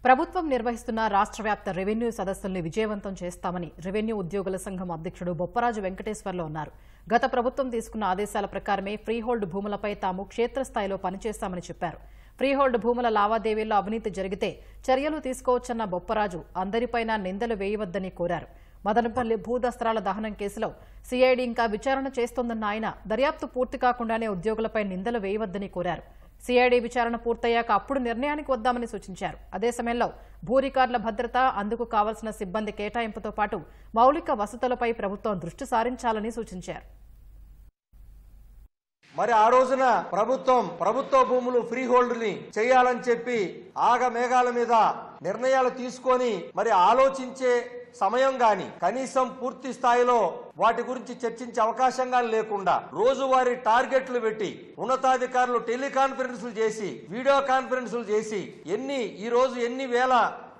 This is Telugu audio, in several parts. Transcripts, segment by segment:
ప్రభుత్వం నిర్వహిస్తున్న రాష్ట్ర వ్యాప్త రెవెన్యూ సదస్సుల్ని విజయవంతం చేస్తామని రెవెన్యూ ఉద్యోగుల సంఘం అధ్యక్షుడు బొప్పరాజు వెంకటేశ్వర్లు అన్నారు. గత ప్రభుత్వం తీసుకున్న ఆదేశాల ప్రకారమే ఫ్రీహోల్డ్ భూములపై తాము క్షేత్రస్థాయిలో పనిచేస్తామని చెప్పారు. ఫ్రీహోల్డ్ భూముల లావాదేవీల్లో అవినీతి జరిగితే చర్యలు తీసుకోవచ్చన్న బొప్పరాజు అందరిపైన నిందలు వేయవద్దని కోరారు. మదనపల్లి భూదస్త్రాల దహనం కేసులో సిఐడి ఇంకా విచారణ చేస్తోందన్న ఆయన దర్యాప్తు పూర్తి కాకుండానే ఉద్యోగులపై నిందలు వేయవద్దని కోరారు. సిఐడి విచారణ పూర్తయ్యాక అప్పుడు నిర్ణయానికి వద్దామని సూచించారు. అదే సమయంలో భూ రికార్డుల భద్రత, అందుకు కావాల్సిన సిబ్బంది కేటాయింపుతో పాటు మౌలిక వసతులపై ప్రభుత్వం దృష్టి సారించాలని సూచించారు. మరి ఆ రోజున ప్రభుత్వ భూములు ఫ్రీ హోల్డ్ ని చేయాలని చెప్పి ఆగమేఘాల మీద నిర్ణయాలు తీసుకొని మరి ఆలోచించే సమయం గాని కనీసం పూర్తి స్థాయిలో వాటి గురించి చర్చించే అవకాశంగా లేకుండా రోజువారీ టార్గెట్లు పెట్టి ఉన్నతాధికారులు టెలికాన్ఫరెన్సులు చేసి వీడియో కాన్ఫరెన్సులు చేసి ఎన్ని వేల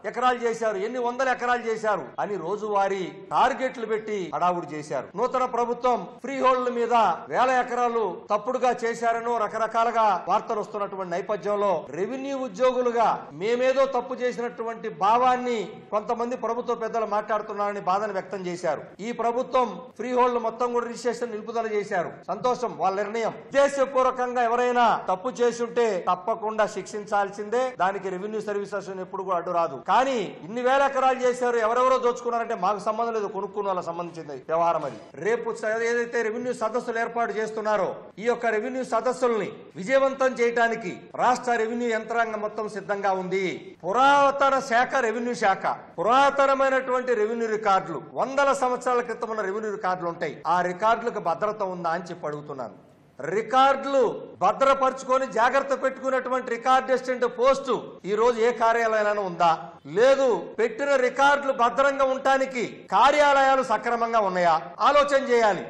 ఎకరాలు చేశారు, ఎన్ని వందల ఎకరాలు చేశారు అని రోజువారీ టార్గెట్లు పెట్టి హడావుడి చేశారు. నూతన ప్రభుత్వం ఫ్రీ హోల్డ్ మీద వేల ఎకరాలు తప్పుడుగా చేశారనో రకరకాలుగా వార్తలు వస్తున్నటువంటి నేపథ్యంలో రెవెన్యూ ఉద్యోగులుగా మేమేదో తప్పు చేసినటువంటి భావాన్ని కొంతమంది ప్రభుత్వ పెద్దలు మాట్లాడుతున్నారని బాధను వ్యక్తం చేశారు. ఈ ప్రభుత్వం ఫ్రీ హోల్డ్ మొత్తం కూడా రిజిస్ట్రేషన్ నిలుపుదల చేశారు. సంతోషం, వాళ్ళ నిర్ణయం. ఉద్దేశపూర్వకంగా ఎవరైనా తప్పు చేసుంటే తప్పకుండా శిక్షించాల్సిందే. దానికి రెవెన్యూ సర్వీసెస్ ఎప్పుడు కూడా అడ్డు రాదు. కానీ ఇన్ని వేల ఎకరాలు చేశారు, ఎవరెవరో దోచుకున్నారంటే మాకు సంబంధం లేదు, కొనుక్కున్న వాళ్ళకి సంబంధించింది వ్యవహారం. అది రేపు ఏదైతే రెవెన్యూ సదస్సులు ఏర్పాటు చేస్తున్నారో ఈ యొక్క రెవెన్యూ సదస్సుల్ని విజయవంతం చేయడానికి రాష్ట్ర రెవెన్యూ యంత్రాంగం మొత్తం సిద్ధంగా ఉంది. పురాతన శాఖ రెవెన్యూ శాఖ, పురాతనమైనటువంటి రెవెన్యూ రికార్డులు, వందల సంవత్సరాల క్రితం ఉన్న రెవెన్యూ రికార్డులు ఉంటాయి. ఆ రికార్డులకు భద్రత ఉందా అని చెప్పి అడుగుతున్నాను. రికార్డులు భద్రపరుచుకొని జాగ్రత్త పెట్టుకున్నటువంటి రికార్డ్ అసిస్టెంట్ పోస్టు ఈ రోజు ఏ కార్యాలయంలో ఉందా? లేదు. పెట్టిన రికార్డులు భద్రంగా ఉండటానికి కార్యాలయాలు సక్రమంగా ఉన్నాయా? ఆలోచన చేయాలి.